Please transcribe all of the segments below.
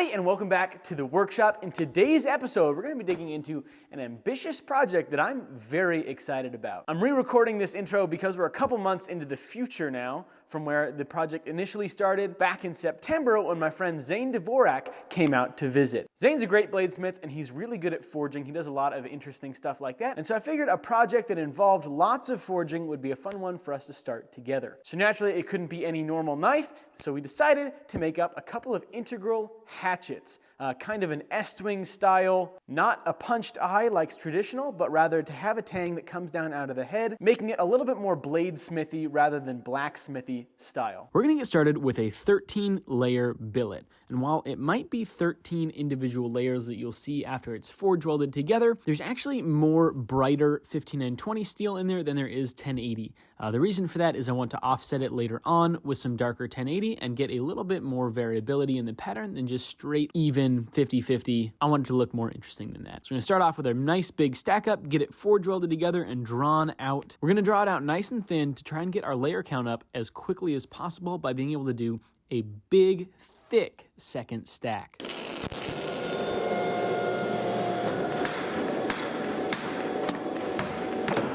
Howdy and welcome back to the workshop. In today's episode, we're going to be digging into an ambitious project that I'm very excited about. I'm re-recording this intro because we're a couple months into the future now from where the project initially started back in September when my friend Zane Dvorak came out to visit. Zane's a great bladesmith and he's really good at forging. He does a lot of interesting stuff like that. And so I figured a project that involved lots of forging would be a fun one for us to start together. So naturally it couldn't be any normal knife, so we decided to make up a couple of integral hatchets, kind of an S-wing style, not a punched eye like traditional, but rather to have a tang that comes down out of the head, making it a little bit more bladesmithy rather than blacksmithy style. We're going to get started with a 13-layer billet, and while it might be 13 individual layers that you'll see after it's forge welded together, there's actually more brighter 15920 steel in there than there is 1080. The reason for that is I want to offset it later on with some darker 1080 and get a little bit more variability in the pattern than just straight even 50-50. I want it to look more interesting than that. So we're going to start off with a nice big stack up, get it forge welded together and drawn out. We're going to draw it out nice and thin to try and get our layer count up as quickly as possible by being able to do a big, thick second stack.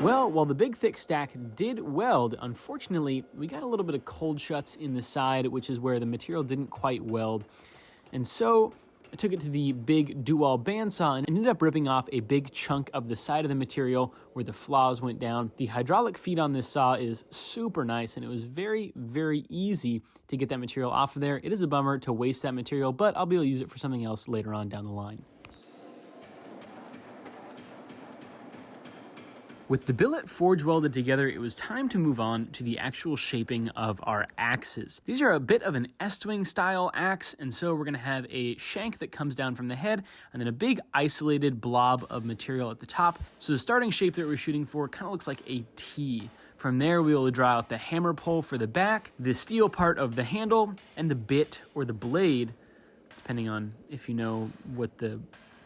Well, while the big thick stack did weld, unfortunately, we got a little bit of cold shuts in the side, which is where the material didn't quite weld. And so I took it to the big dual bandsaw and ended up ripping off a big chunk of the side of the material where the flaws went down. The hydraulic feed on this saw is super nice and it was very, very easy to get that material off of there. It is a bummer to waste that material, but I'll be able to use it for something else later on down the line. With the billet forge welded together, it was time to move on to the actual shaping of our axes. These are a bit of an S-wing style axe, and so we're going to have a shank that comes down from the head, and then a big isolated blob of material at the top. So the starting shape that we're shooting for kind of looks like a T. From there, we will draw out the hammer pole for the back, the steel part of the handle, and the bit or the blade, depending on if you know what the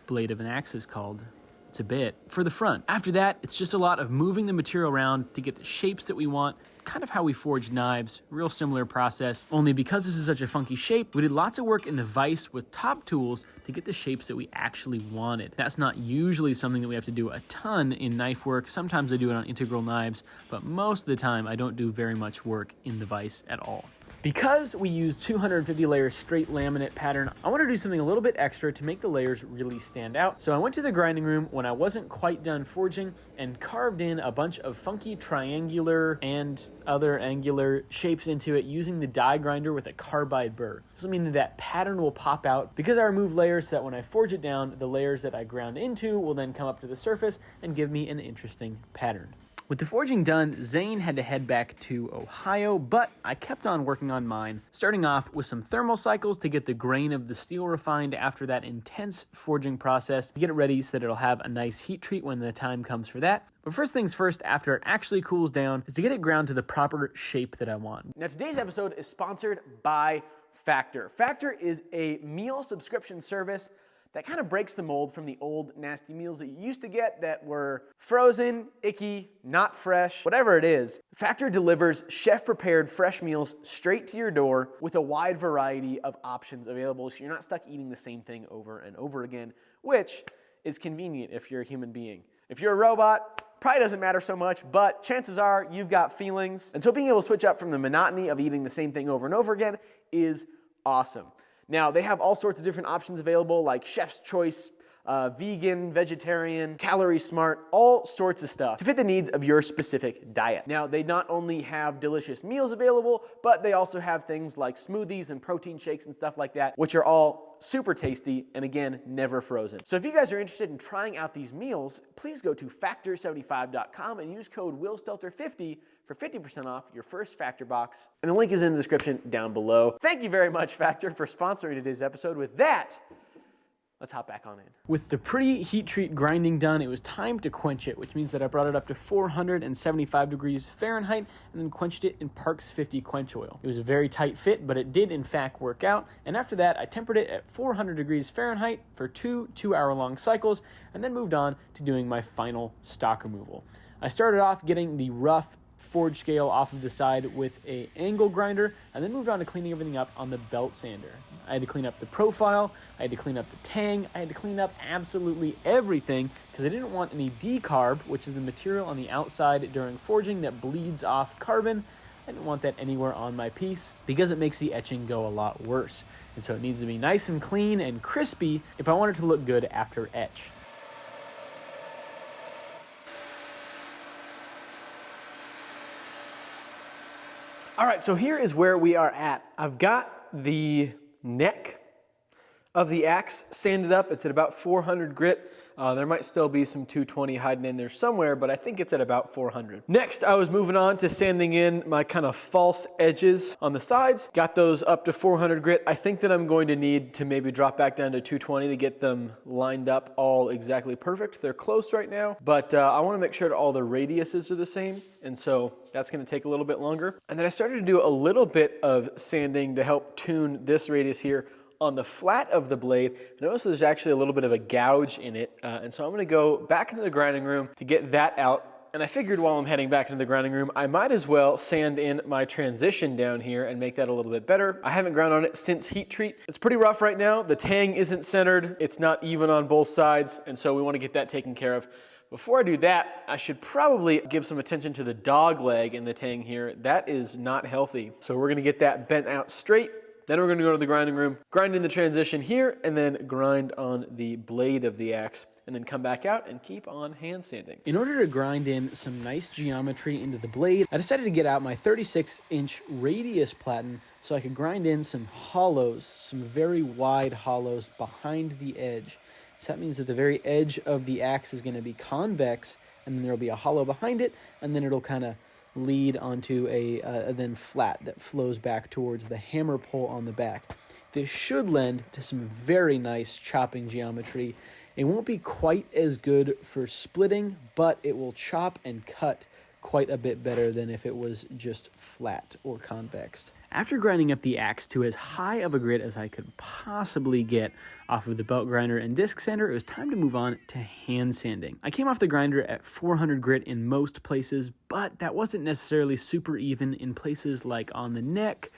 blade of an axe is called. It's a bit for the front. After that, it's just a lot of moving the material around to get the shapes that we want, kind of how we forge knives, real similar process. Only because this is such a funky shape, we did lots of work in the vise with top tools to get the shapes that we actually wanted. That's not usually something that we have to do a ton in knife work. Sometimes I do it on integral knives, but most of the time I don't do very much work in the vise at all. Because we use 250 layers straight laminate pattern, I want to do something a little bit extra to make the layers really stand out. So I went to the grinding room when I wasn't quite done forging and carved in a bunch of funky triangular and other angular shapes into it using the die grinder with a carbide burr. This will mean that pattern will pop out because I remove layers so that when I forge it down, the layers that I ground into will then come up to the surface and give me an interesting pattern. With the forging done, Zane had to head back to Ohio, but I kept on working on mine, starting off with some thermal cycles to get the grain of the steel refined after that intense forging process, to get it ready so that it'll have a nice heat treat when the time comes for that. But first things first, after it actually cools down, is to get it ground to the proper shape that I want. Now today's episode is sponsored by Factor. Factor is a meal subscription service that kind of breaks the mold from the old nasty meals that you used to get that were frozen, icky, not fresh, whatever it is. Factor delivers chef-prepared fresh meals straight to your door with a wide variety of options available so you're not stuck eating the same thing over and over again, which is convenient if you're a human being. If you're a robot, probably doesn't matter so much, but chances are you've got feelings. And so being able to switch up from the monotony of eating the same thing over and over again is awesome. Now, they have all sorts of different options available like Chef's Choice, vegan, vegetarian, calorie smart, all sorts of stuff to fit the needs of your specific diet. Now, they not only have delicious meals available, but they also have things like smoothies and protein shakes and stuff like that, which are all super tasty and again, never frozen. So if you guys are interested in trying out these meals, please go to factor75.com and use code WillStelter50 for 50% off your first Factor box. And the link is in the description down below. Thank you very much, Factor, for sponsoring today's episode. With that, let's hop back on in. With the pretty heat treat grinding done, it was time to quench it, which means that I brought it up to 475 degrees Fahrenheit and then quenched it in Parks 50 quench oil. It was a very tight fit, but it did in fact work out. And after that, I tempered it at 400 degrees Fahrenheit for two 2-hour-long cycles and then moved on to doing my final stock removal. I started off getting the rough forge scale off of the side with a angle grinder, and then moved on to cleaning everything up on the belt sander. I had to clean up the profile, I had to clean up the tang, I had to clean up absolutely everything because I didn't want any decarb, which is the material on the outside during forging that bleeds off carbon. I didn't want that anywhere on my piece because it makes the etching go a lot worse. And so it needs to be nice and clean and crispy if I want it to look good after etch. All right, so here is where we are at. I've got the neck of the axe sanded up. It's at about 400 grit. There might still be some 220 hiding in there somewhere, but I think it's at about 400. Next, I was moving on to sanding in my kind of false edges on the sides. Got those up to 400 grit. I think that I'm going to need to maybe drop back down to 220 to get them lined up all exactly perfect. They're close right now, but I want to make sure that all the radiuses are the same, and so that's going to take a little bit longer. And then I started to do a little bit of sanding to help tune this radius here on the flat of the blade. Notice there's actually a little bit of a gouge in it, and so I'm going to go back into the grinding room to get that out. And I figured while I'm heading back into the grinding room, I might as well sand in my transition down here and make that a little bit better. I haven't ground on it since heat treat. It's pretty rough right now. The tang isn't centered. It's not even on both sides, and so we want to get that taken care of. Before I do that, I should probably give some attention to the dog leg in the tang here. That is not healthy. So we're going to get that bent out straight. Then we're going to go to the grinding room, grind in the transition here, and then grind on the blade of the axe, and then come back out and keep on hand sanding. In order to grind in some nice geometry into the blade, I decided to get out my 36-inch radius platen so I could grind in some hollows, some very wide hollows behind the edge. So that means that the very edge of the axe is going to be convex, and then there'll be a hollow behind it, and then it'll kind of lead onto a then flat that flows back towards the hammer pole on the back. This should lend to some very nice chopping geometry. It won't be quite as good for splitting, but it will chop and cut quite a bit better than if it was just flat or convex. After grinding up the axe to as high of a grit as I could possibly get off of the belt grinder and disc sander, it was time to move on to hand sanding. I came off the grinder at 400 grit in most places, but that wasn't necessarily super even in places like on the neck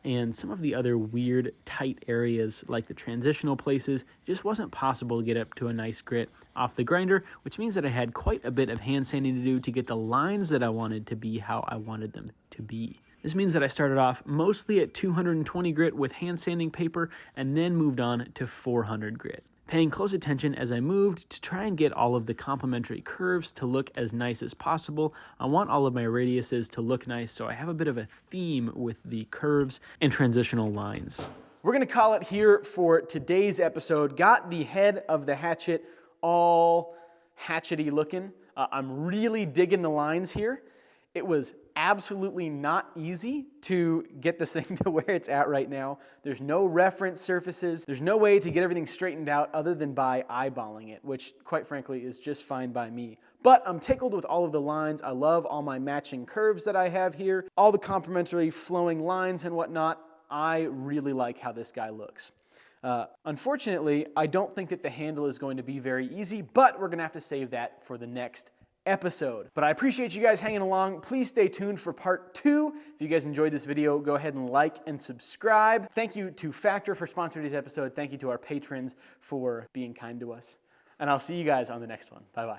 and some of the other weird tight areas like the transitional places. It just wasn't possible to get up to a nice grit off the grinder, which means that I had quite a bit of hand sanding to do to get the lines that I wanted to be how I wanted them to be. This means that I started off mostly at 220 grit with hand sanding paper and then moved on to 400 grit. Paying close attention as I moved to try and get all of the complementary curves to look as nice as possible. I want all of my radiuses to look nice, so I have a bit of a theme with the curves and transitional lines. We're going to call it here for today's episode. Got the head of the hatchet all hatchety looking. I'm really digging the lines here. It was absolutely not easy to get this thing to where it's at right now. There's no reference surfaces. There's no way to get everything straightened out other than by eyeballing it, which quite frankly is just fine by me. But I'm tickled with all of the lines. I love all my matching curves that I have here, all the complementary flowing lines and whatnot. I really like how this guy looks. Unfortunately, I don't think that the handle is going to be very easy, but we're going to have to save that for the next episode. But I appreciate you guys hanging along. Please stay tuned for part 2. If you guys enjoyed this video, go ahead and like and subscribe. Thank you to Factor for sponsoring today's episode. Thank you to our patrons for being kind to us. And I'll see you guys on the next one. Bye-bye.